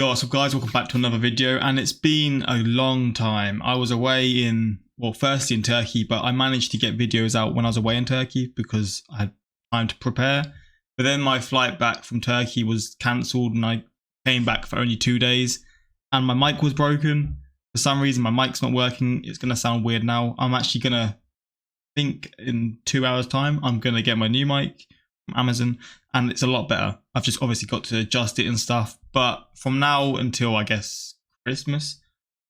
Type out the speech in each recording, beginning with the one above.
Yo, what's up guys, welcome back to another video, and it's been a long time. I was away in, well, firstly in Turkey, but I managed to get videos out when I was away in Turkey because I had time to prepare. But then my flight back from Turkey was cancelled and I came back for only 2 days and my mic was broken. For some reason my mic's not working. It's going to sound weird now. I'm actually going to think in 2 hours time I'm going to get my new mic from Amazon and it's a lot better. I've just obviously got to adjust it and stuff, but from now until I guess Christmas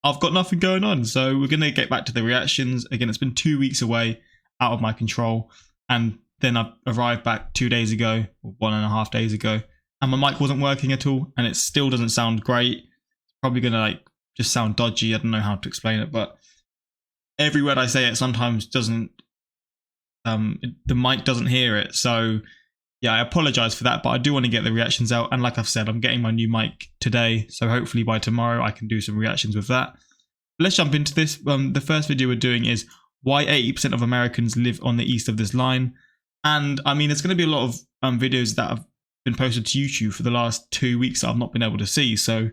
I've got nothing going on, so we're going to get back to the reactions. Again, it's been 2 weeks away, out of my control, and then I arrived back 2 days ago, or 1.5 days ago, and my mic wasn't working at all, and it still doesn't sound great. It's probably going to just sound dodgy. I don't know how to explain it, but every word I say it sometimes doesn't, the mic doesn't hear it. So yeah, I apologize for that, but I do want to get the reactions out. And like I've said, I'm getting my new mic today, so hopefully by tomorrow I can do some reactions with that. Let's jump into this. The first video we're doing is why 80% of Americans live on the east of this line. And I mean, it's going to be a lot of videos that have been posted to YouTube for the last 2 weeks that I've not been able to see. So I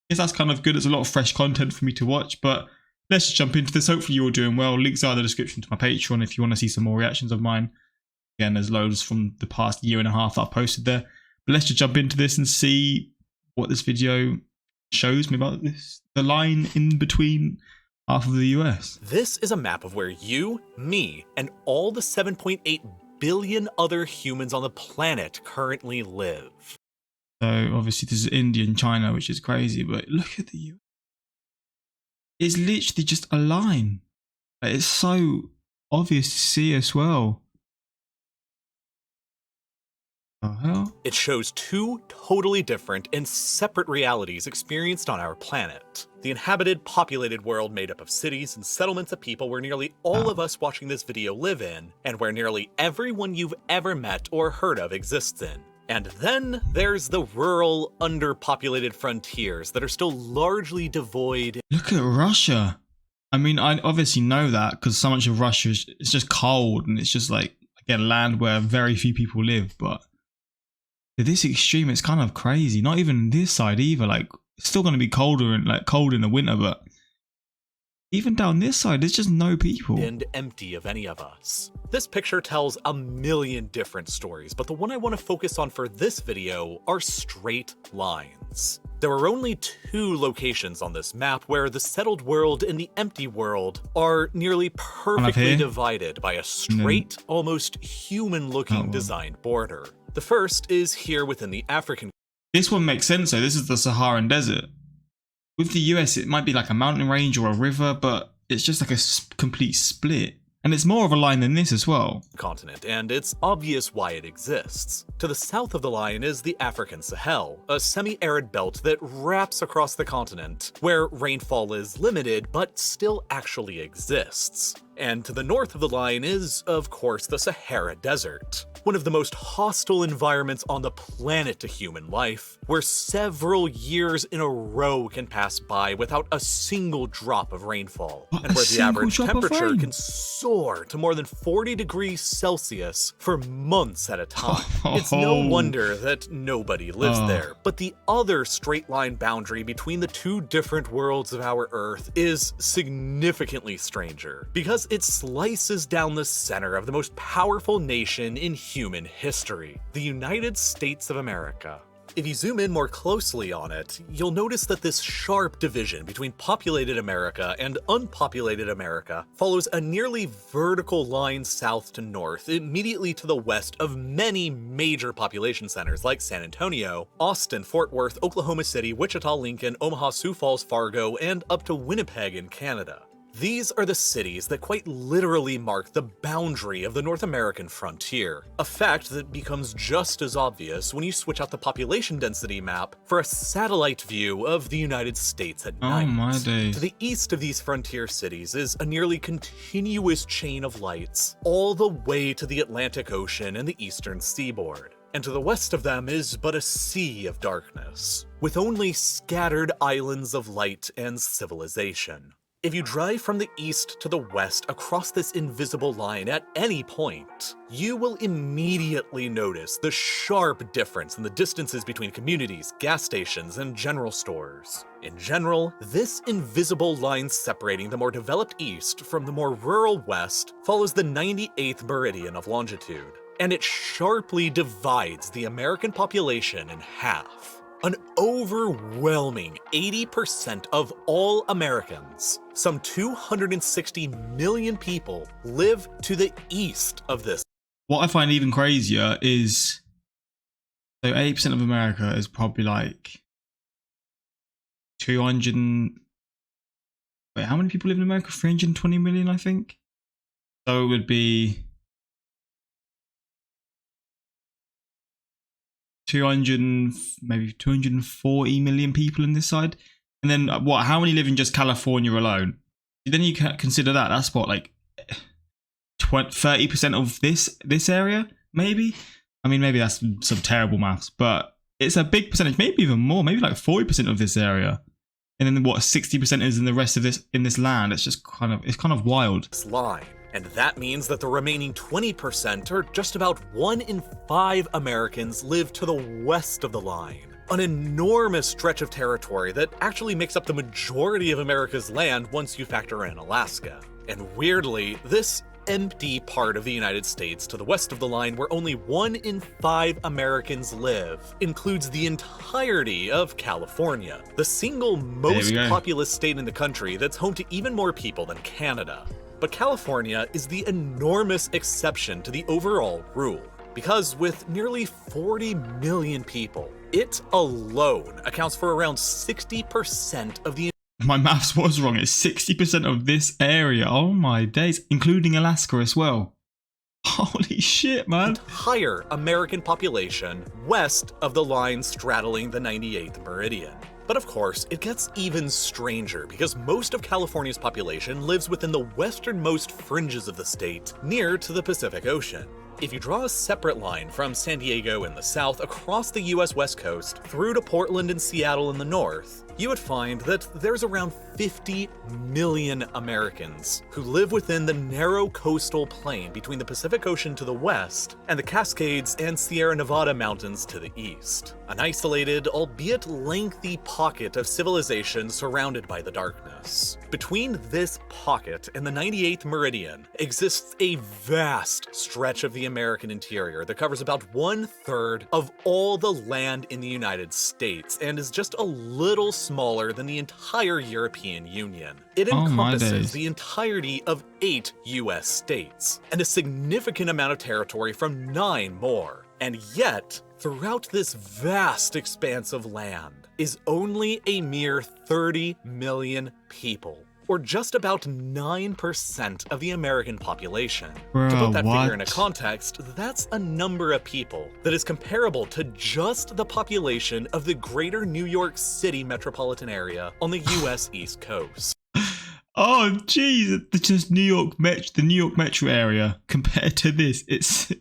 guess that's kind of good. There's a lot of fresh content for me to watch, but let's just jump into this. Hopefully you're all doing well. Links are in the description to my Patreon if you want to see some more reactions of mine. Again, there's loads from the past 1.5 years that I've posted there. But let's just jump into this and see what this video shows me about this. The line in between half of the US. This is a map of where you, me, and all the 7.8 billion other humans on the planet currently live. So obviously this is India and China, which is crazy, but look at the US. It's literally just a line. It's so obvious to see as well. Oh, hell? It shows two totally different and separate realities experienced on our planet. The inhabited, populated world made up of cities and settlements of people where nearly all of us watching this video live in, and where nearly everyone you've ever met or heard of exists in. And then there's the rural, underpopulated frontiers that are still largely devoid. Look at Russia. I mean, I obviously know that because so much of Russia is just cold and it's just like, again, land where very few people live, but to this extreme, it's kind of crazy. Not even this side either. Like, it's still going to be colder and cold in the winter, but even down this side, there's just no people. And empty of any of us. This picture tells a million different stories, but the one I want to focus on for this video are straight lines. There are only 2 locations on this map where the settled world and the empty world are nearly perfectly divided by a straight, almost human-looking designed border. The first is here within the African. This one makes sense though. This is the Sahara Desert. With the US, it might be like a mountain range or a river, but it's just like a complete split. And it's more of a line than this as well. Continent, and it's obvious why it exists. To the south of the line is the African Sahel, a semi-arid belt that wraps across the continent, where rainfall is limited but still actually exists. And to the north of the line is, of course, the Sahara Desert, one of the most hostile environments on the planet to human life, where several years in a row can pass by without a single drop of rainfall, and where the average temperature can soar to more than 40 degrees Celsius for months at a time. It's no wonder that nobody lives there, but the other straight line boundary between the 2 different worlds of our Earth is significantly stranger, because it slices down the center of the most powerful nation in human history, the United States of America. If you zoom in more closely on it, you'll notice that this sharp division between populated America and unpopulated America follows a nearly vertical line south to north, immediately to the west of many major population centers like San Antonio, Austin, Fort Worth, Oklahoma City, Wichita, Lincoln, Omaha, Sioux Falls, Fargo, and up to Winnipeg in Canada. These are the cities that quite literally mark the boundary of the North American frontier, a fact that becomes just as obvious when you switch out the population density map for a satellite view of the United States at night. Oh my days. To the east of these frontier cities is a nearly continuous chain of lights, all the way to the Atlantic Ocean and the eastern seaboard. And to the west of them is but a sea of darkness, with only scattered islands of light and civilization. If you drive from the east to the west across this invisible line at any point, you will immediately notice the sharp difference in the distances between communities, gas stations, and general stores. In general, this invisible line separating the more developed east from the more rural west follows the 98th meridian of longitude, and it sharply divides the American population in half. An overwhelming 80% of all Americans, some 260 million people, live to the east of this. What I find even crazier is, so 80% of America is probably like 200. Wait, how many people live in America? 320 million, I think. So it would be 200, maybe 240 million people in this side. And then what, how many live in just California alone? Then you can consider that. That's what, like 30% of this area, maybe? I mean, maybe that's some terrible maths, but it's a big percentage, maybe even more, maybe like 40% of this area. And then what, 60% is in the rest of this land. It's just kind of wild. Line. And that means that the remaining 20%, or just about 1 in 5 Americans, live to the west of the line. An enormous stretch of territory that actually makes up the majority of America's land once you factor in Alaska. And weirdly, this empty part of the United States to the west of the line, where only 1 in 5 Americans live, includes the entirety of California, the single most populous state in the country that's home to even more people than Canada. But California is the enormous exception to the overall rule, because with nearly 40 million people, it alone accounts for around 60% of the... My maths was wrong. It's 60% of this area. Oh my days, including Alaska as well. Holy shit, man. Entire American population west of the line straddling the 98th meridian. But of course, it gets even stranger because most of California's population lives within the westernmost fringes of the state, near to the Pacific Ocean. If you draw a separate line from San Diego in the south across the US West Coast through to Portland and Seattle in the north, you would find that there's around 50 million Americans who live within the narrow coastal plain between the Pacific Ocean to the west and the Cascades and Sierra Nevada mountains to the east. An isolated, albeit lengthy pocket of civilization surrounded by the darkness. Between this pocket and the 98th meridian exists a vast stretch of the American interior that covers about 1/3 of all the land in the United States and is just a little smaller than the entire European Union. It encompasses the entirety of 8 US states and a significant amount of territory from 9 more. And yet, throughout this vast expanse of land is only a mere 30 million people, or just about 9% of the American population. Bro, to put that figure into context, that's a number of people that is comparable to just the population of the greater New York City metropolitan area on the US East Coast. Oh, geez, just the New York metro area compared to this, it's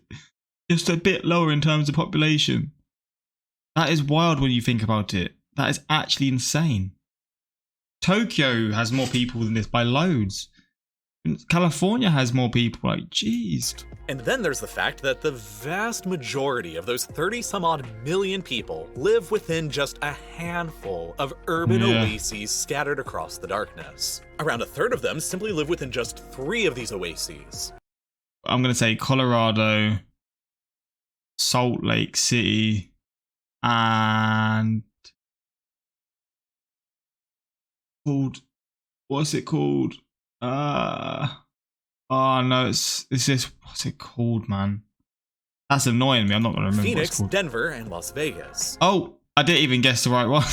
just a bit lower in terms of population. That is wild when you think about it. That is actually insane. Tokyo has more people than this by loads. California has more people, like, jeez. And then there's the fact that the vast majority of those 30-some-odd million people live within just a handful of urban oases scattered across the darkness. Around 1/3 of them simply live within just 3 of these oases. I'm going to say Colorado, Salt Lake City, and what's it called? Oh no, it's this. What's it called, man? That's annoying me. I'm not gonna remember. Phoenix, what it's called. Denver, and Las Vegas. Oh, I didn't even guess the right one.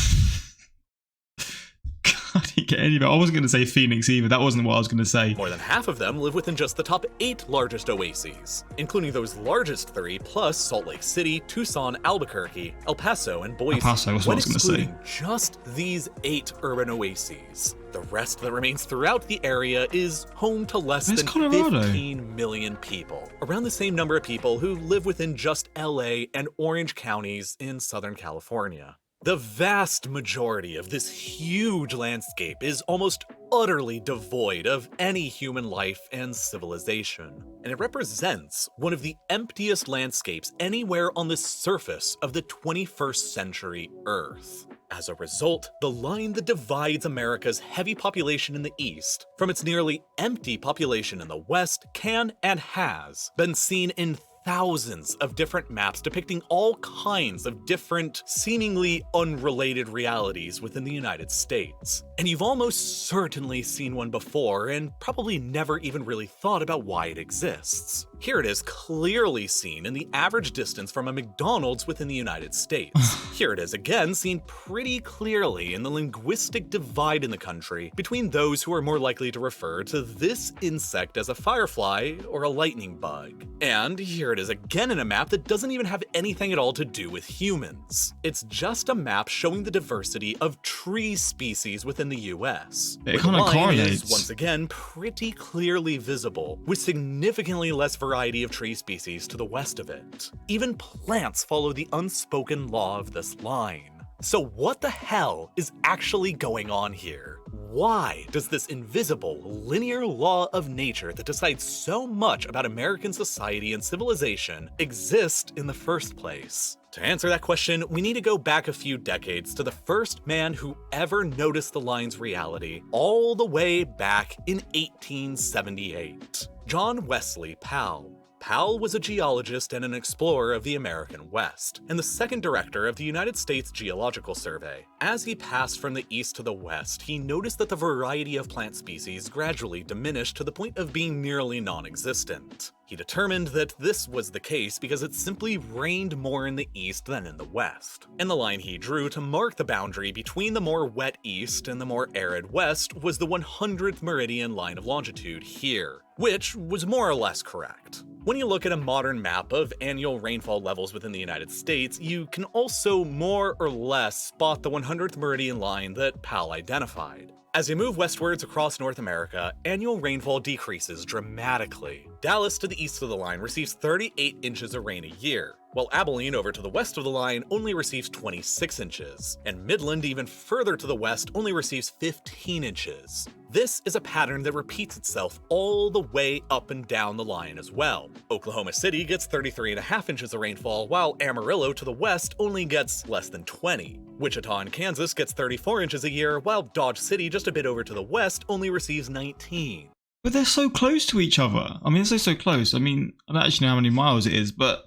I didn't get any of it. I wasn't going to say Phoenix either. That wasn't what I was going to say. More than half of them live within just the top 8 largest oases, including those largest 3 plus Salt Lake City, Tucson, Albuquerque, El Paso, and Boise. El Paso was what I was going to say. Just these 8 urban oases, the rest that remains throughout the area is home to less than Colorado? 15 million people, around the same number of people who live within just LA and Orange counties in Southern California. The vast majority of this huge landscape is almost utterly devoid of any human life and civilization, and it represents one of the emptiest landscapes anywhere on the surface of the 21st century Earth. As a result, the line that divides America's heavy population in the east from its nearly empty population in the west can and has been seen in thousands of different maps depicting all kinds of different, seemingly unrelated realities within the United States. And you've almost certainly seen one before and probably never even really thought about why it exists. Here it is clearly seen in the average distance from a McDonald's within the United States. Here it is again seen pretty clearly in the linguistic divide in the country between those who are more likely to refer to this insect as a firefly or a lightning bug. And here it is again in a map that doesn't even have anything at all to do with humans. It's just a map showing the diversity of tree species within the US. It kind of correlates. Is once again pretty clearly visible, with significantly less variety of tree species to the west of it. Even plants follow the unspoken law of this line. So what the hell is actually going on here? Why does this invisible, linear law of nature that decides so much about American society and civilization exist in the first place? To answer that question, we need to go back a few decades to the first man who ever noticed the line's reality, all the way back in 1878. John Wesley Powell. Powell was a geologist and an explorer of the American West, and the second director of the United States Geological Survey. As he passed from the east to the west, he noticed that the variety of plant species gradually diminished to the point of being nearly non-existent. He determined that this was the case because it simply rained more in the east than in the west. And the line he drew to mark the boundary between the more wet east and the more arid west was the 100th meridian line of longitude here, which was more or less correct. When you look at a modern map of annual rainfall levels within the United States, you can also more or less spot the 100th meridian line that Powell identified. As you move westwards across North America, annual rainfall decreases dramatically. Dallas to the east of the line receives 38 inches of rain a year, while Abilene over to the west of the line only receives 26 inches, and Midland even further to the west only receives 15 inches. This is a pattern that repeats itself all the way up and down the line as well. Oklahoma City gets 33.5 inches of rainfall, while Amarillo to the west only gets less than 20. Wichita in Kansas gets 34 inches a year, while Dodge City just a bit over to the west only receives 19. But they're so close to each other. I mean, they're so close. I mean, I don't actually know how many miles it is, but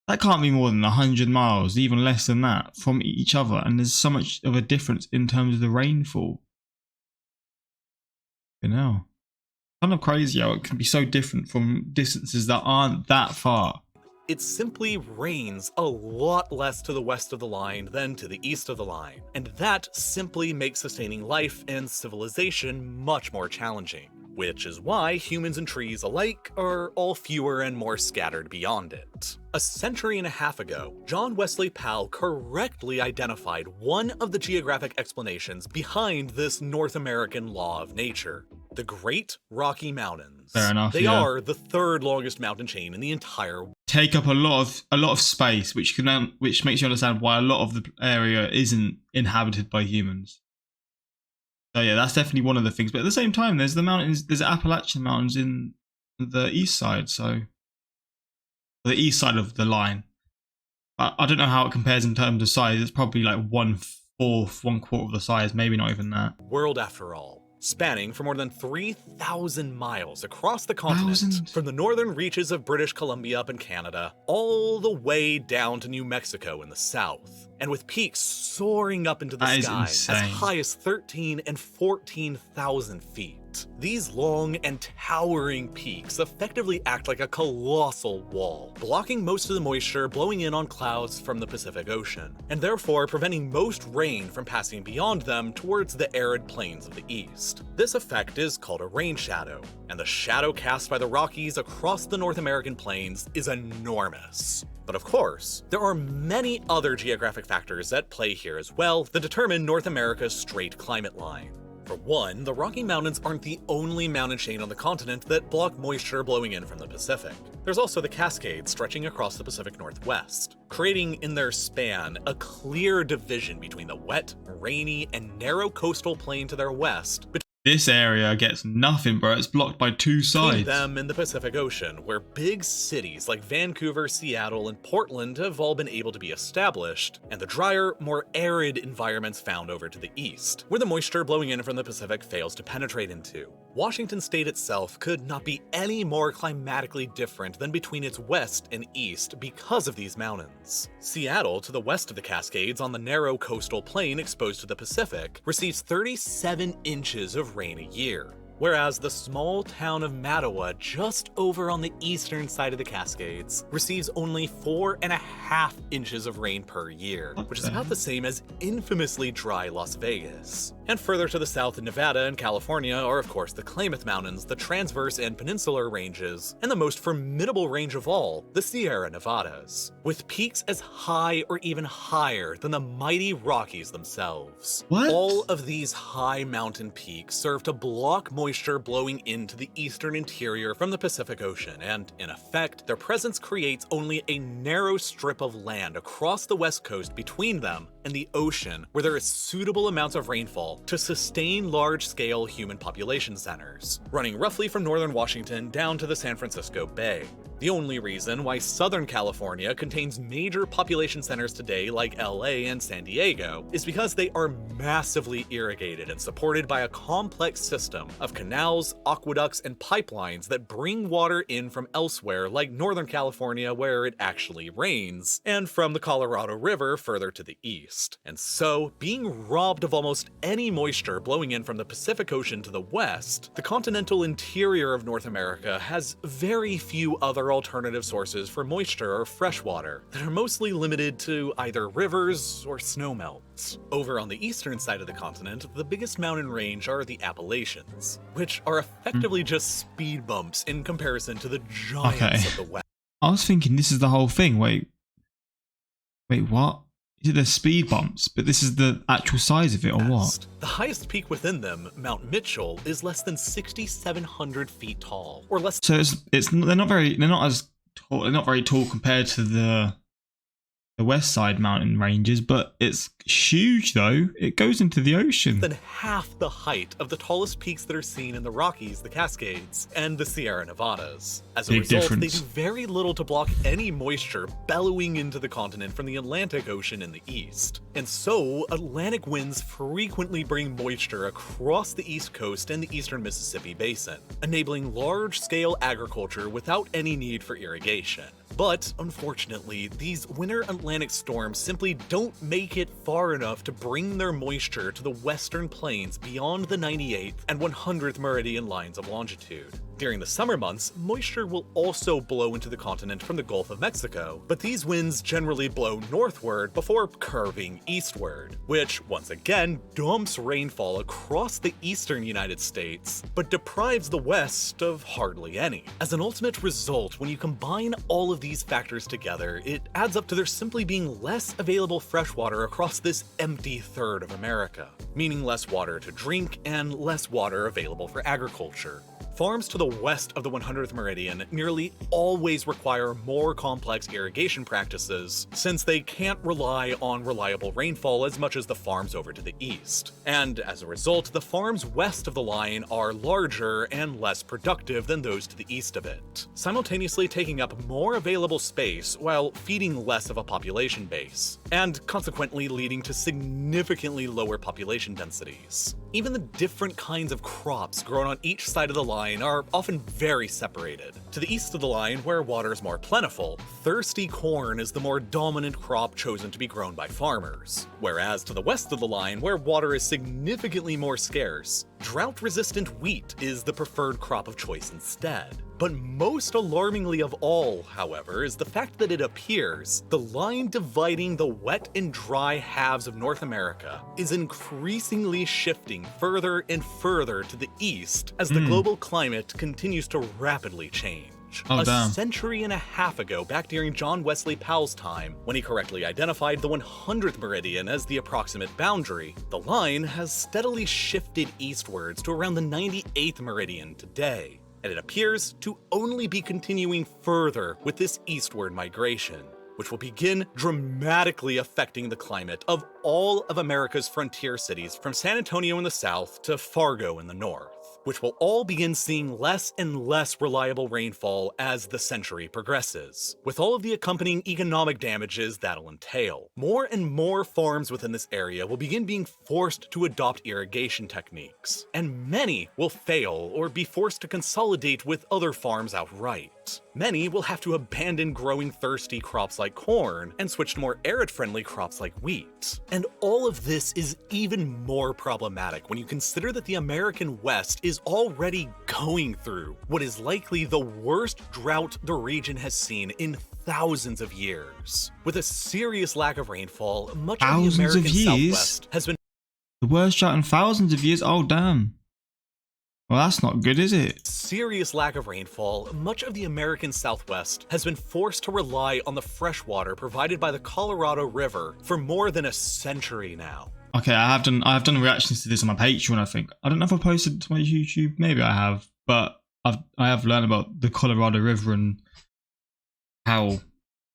that can't be more than 100 miles, even less than that, from each other. And there's so much of a difference in terms of the rainfall. You know, kind of crazy how it can be so different from distances that aren't that far. It simply rains a lot less to the west of the line than to the east of the line, and that simply makes sustaining life and civilization much more challenging, which is why humans and trees alike are all fewer and more scattered beyond it. A century and a half ago, John Wesley Powell correctly identified one of the geographic explanations behind this North American law of nature: the Great Rocky Mountains. Fair enough. They are the third longest mountain chain in the entire world. Take up a lot of space, which makes you understand why a lot of the area isn't inhabited by humans. So yeah, that's definitely one of the things. But at the same time, there's the mountains. There's the Appalachian Mountains in the east side, so the east side of the line. I don't know how it compares in terms of size. It's probably like 1/4, 1/4 of the size, maybe not even that. World after all. Spanning for more than 3,000 miles across the continent, from the northern reaches of British Columbia up in Canada, all the way down to New Mexico in the south, and with peaks soaring up into the sky as high as 13 and 14,000 feet. These long and towering peaks effectively act like a colossal wall, blocking most of the moisture blowing in on clouds from the Pacific Ocean, and therefore preventing most rain from passing beyond them towards the arid plains of the east. This effect is called a rain shadow, and the shadow cast by the Rockies across the North American plains is enormous. But of course, there are many other geographic factors at play here as well that determine North America's straight climate line. For one, the Rocky Mountains aren't the only mountain chain on the continent that block moisture blowing in from the Pacific. There's also the Cascades stretching across the Pacific Northwest, creating in their span a clear division between the wet, rainy, and narrow coastal plain to their west, This area gets nothing, bro. It's blocked by two between sides. them and the Pacific Ocean, where big cities like Vancouver, Seattle, and Portland have all been able to be established, and the drier, more arid environments found over to the east, where the moisture blowing in from the Pacific fails to penetrate into. Washington state itself could not be any more climatically different than between its west and east because of these mountains. Seattle, to the west of the Cascades on the narrow coastal plain exposed to the Pacific, receives 37 inches of rain a year, whereas the small town of Mattawa, just over on the eastern side of the Cascades, receives only 4.5 inches of rain per year, which is about the same as infamously dry Las Vegas. And further to the south in Nevada and California are of course the Klamath Mountains, the transverse and peninsular ranges, and the most formidable range of all, the Sierra Nevadas, with peaks as high or even higher than the mighty Rockies themselves. What? All of these high mountain peaks serve to block moisture blowing into the eastern interior from the Pacific Ocean, and in effect, their presence creates only a narrow strip of land across the west coast between them and the ocean where there is suitable amounts of rainfall to sustain large-scale human population centers, running roughly from northern Washington down to the San Francisco Bay. The only reason why Southern California contains major population centers today like LA and San Diego is because they are massively irrigated and supported by a complex system of canals, aqueducts, and pipelines that bring water in from elsewhere like Northern California where it actually rains, and from the Colorado River further to the east. And so, being robbed of almost any moisture blowing in from the Pacific Ocean to the west, the continental interior of North America has very few other alternative sources for moisture or freshwater that are mostly limited to either rivers or snowmelts. Over on the eastern side of the continent, the biggest mountain range are the Appalachians, which are effectively just speed bumps in comparison to the giants of the west. I was thinking this is the whole thing. Wait, what? Is it the speed bumps? But this is the actual size of it, or what? The highest peak within them, Mount Mitchell, is less than 6,700 feet tall, or less. So they're not very tall compared to the west side mountain ranges, but it's huge though. It goes into the ocean. Than half the height of the tallest peaks that are seen in the Rockies, the Cascades, and the Sierra Nevadas. As a result, they do very little to block any moisture bellowing into the continent from the Atlantic Ocean in the east. And so, Atlantic winds frequently bring moisture across the East Coast and the eastern Mississippi Basin, enabling large-scale agriculture without any need for irrigation. But, unfortunately, these winter Atlantic storms simply don't make it far enough to bring their moisture to the western plains beyond the 98th and 100th meridian lines of longitude. During the summer months, moisture will also blow into the continent from the Gulf of Mexico, but these winds generally blow northward before curving eastward, which once again dumps rainfall across the eastern United States, but deprives the west of hardly any. As an ultimate result, when you combine all of these factors together, it adds up to there simply being less available freshwater across this empty third of America, meaning less water to drink and less water available for agriculture. Farms to the west of the 100th meridian nearly always require more complex irrigation practices, since they can't rely on reliable rainfall as much as the farms over to the east. And as a result, the farms west of the line are larger and less productive than those to the east of it, simultaneously taking up more available space while feeding less of a population base, and consequently leading to significantly lower population densities. Even the different kinds of crops grown on each side of the line are often very separated. To the east of the line, where water is more plentiful, thirsty corn is the more dominant crop chosen to be grown by farmers, whereas to the west of the line, where water is significantly more scarce, drought-resistant wheat is the preferred crop of choice instead. But most alarmingly of all, however, is the fact that it appears the line dividing the wet and dry halves of North America is increasingly shifting further and further to the east as the global climate continues to rapidly change. Oh, a damn. century and a half ago, back during John Wesley Powell's time, when he correctly identified the 100th meridian as the approximate boundary, the line has steadily shifted eastwards to around the 98th meridian today, and it appears to only be continuing further with this eastward migration, which will begin dramatically affecting the climate of all of America's frontier cities from San Antonio in the south to Fargo in the north, which will all begin seeing less and less reliable rainfall as the century progresses, with all of the accompanying economic damages that'll entail. More and more farms within this area will begin being forced to adopt irrigation techniques, and many will fail or be forced to consolidate with other farms outright. Many will have to abandon growing thirsty crops like corn and switch to more arid-friendly crops like wheat. And all of this is even more problematic when you consider that the American West is already going through what is likely the worst drought the region has seen in thousands of years. With a serious lack of rainfall, much of the American Southwest has been the worst drought in thousands of years? Oh, damn. Well, that's not good, is it? Serious lack of rainfall, much of the American Southwest has been forced to rely on the fresh water provided by the Colorado River for more than a century now. Okay, I have done reactions to this on my Patreon, I think. I don't know if I posted it to my YouTube, maybe I have, but I have learned about the Colorado River and how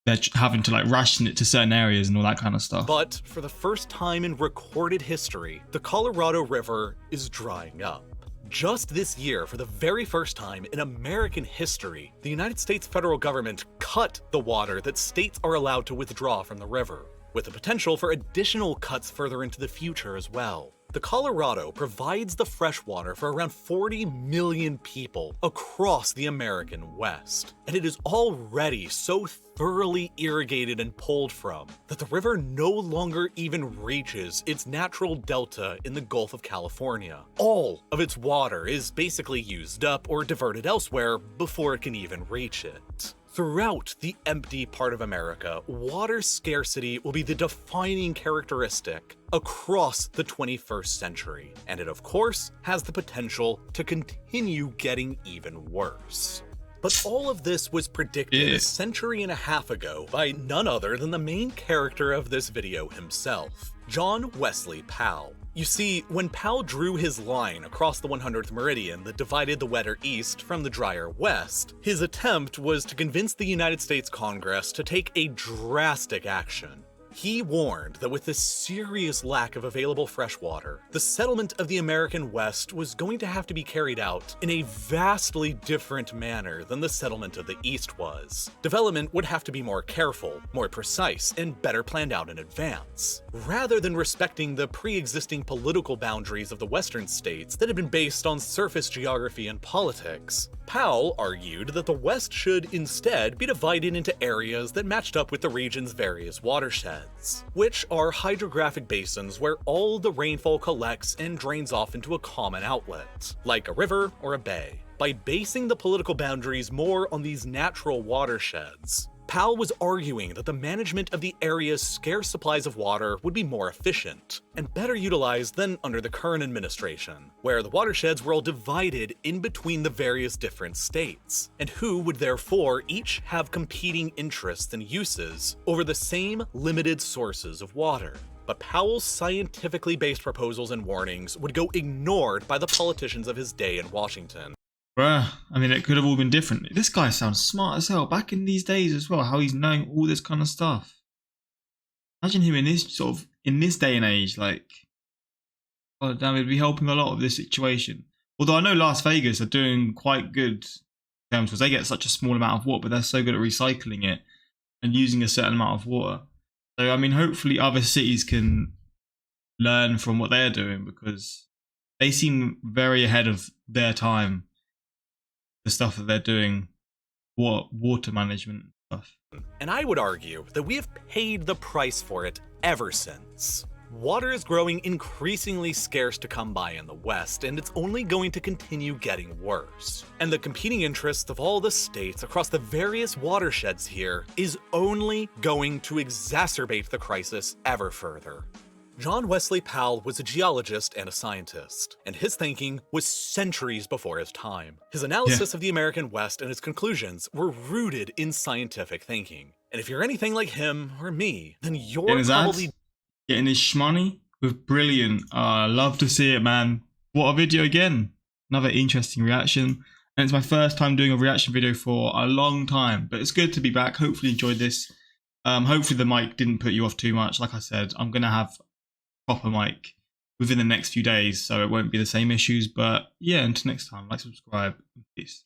they're having to like ration it to certain areas and all that kind of stuff. But for the first time in recorded history, the Colorado River is drying up. Just this year, for the very first time in American history, the United States federal government cut the water that states are allowed to withdraw from the river, with the potential for additional cuts further into the future as well. The Colorado provides the fresh water for around 40 million people across the American West, and it is already so thoroughly irrigated and pulled from that the river no longer even reaches its natural delta in the Gulf of California. All of its water is basically used up or diverted elsewhere before it can even reach it. Throughout the empty part of America, water scarcity will be the defining characteristic across the 21st century, and it of course has the potential to continue getting even worse. But all of this was predicted a century and a half ago by none other than the main character of this video himself, John Wesley Powell. You see, when Powell drew his line across the 100th meridian that divided the wetter east from the drier west, his attempt was to convince the United States Congress to take a drastic action. He warned that with the serious lack of available fresh water, the settlement of the American West was going to have to be carried out in a vastly different manner than the settlement of the East was. Development would have to be more careful, more precise, and better planned out in advance, rather than respecting the pre-existing political boundaries of the Western states that had been based on surface geography and politics. Powell argued that the West should instead be divided into areas that matched up with the region's various watersheds, which are hydrographic basins where all the rainfall collects and drains off into a common outlet, like a river or a bay. By basing the political boundaries more on these natural watersheds, Powell was arguing that the management of the area's scarce supplies of water would be more efficient and better utilized than under the current administration, where the watersheds were all divided in between the various different states, and who would therefore each have competing interests and uses over the same limited sources of water. But Powell's scientifically based proposals and warnings would go ignored by the politicians of his day in Washington. Bruh, I mean, it could have all been different. This guy sounds smart as hell back in these days as well, how he's knowing all this kind of stuff. Imagine him in this day and age, like, oh damn, it'd be helping a lot of this situation. Although I know Las Vegas are doing quite good in terms because they get such a small amount of water, but they're so good at recycling it and using a certain amount of water. So, I mean, hopefully other cities can learn from what they're doing because they seem very ahead of their time. The stuff that they're doing, water management stuff. And I would argue that we have paid the price for it ever since. Water is growing increasingly scarce to come by in the West, and it's only going to continue getting worse. And the competing interests of all the states across the various watersheds here is only going to exacerbate the crisis ever further. John Wesley Powell was a geologist and a scientist, and his thinking was centuries before his time. His analysis of the American West and his conclusions were rooted in scientific thinking. And if you're anything like him or me, then you're probably getting his shmoney with brilliant. Love to see it, man. What a video again. Another interesting reaction. And it's my first time doing a reaction video for a long time, but it's good to be back. Hopefully you enjoyed this. Hopefully the mic didn't put you off too much. Like I said, I'm going to have proper mic within the next few days, so it won't be the same issues. But yeah, until next time, like, subscribe, and peace.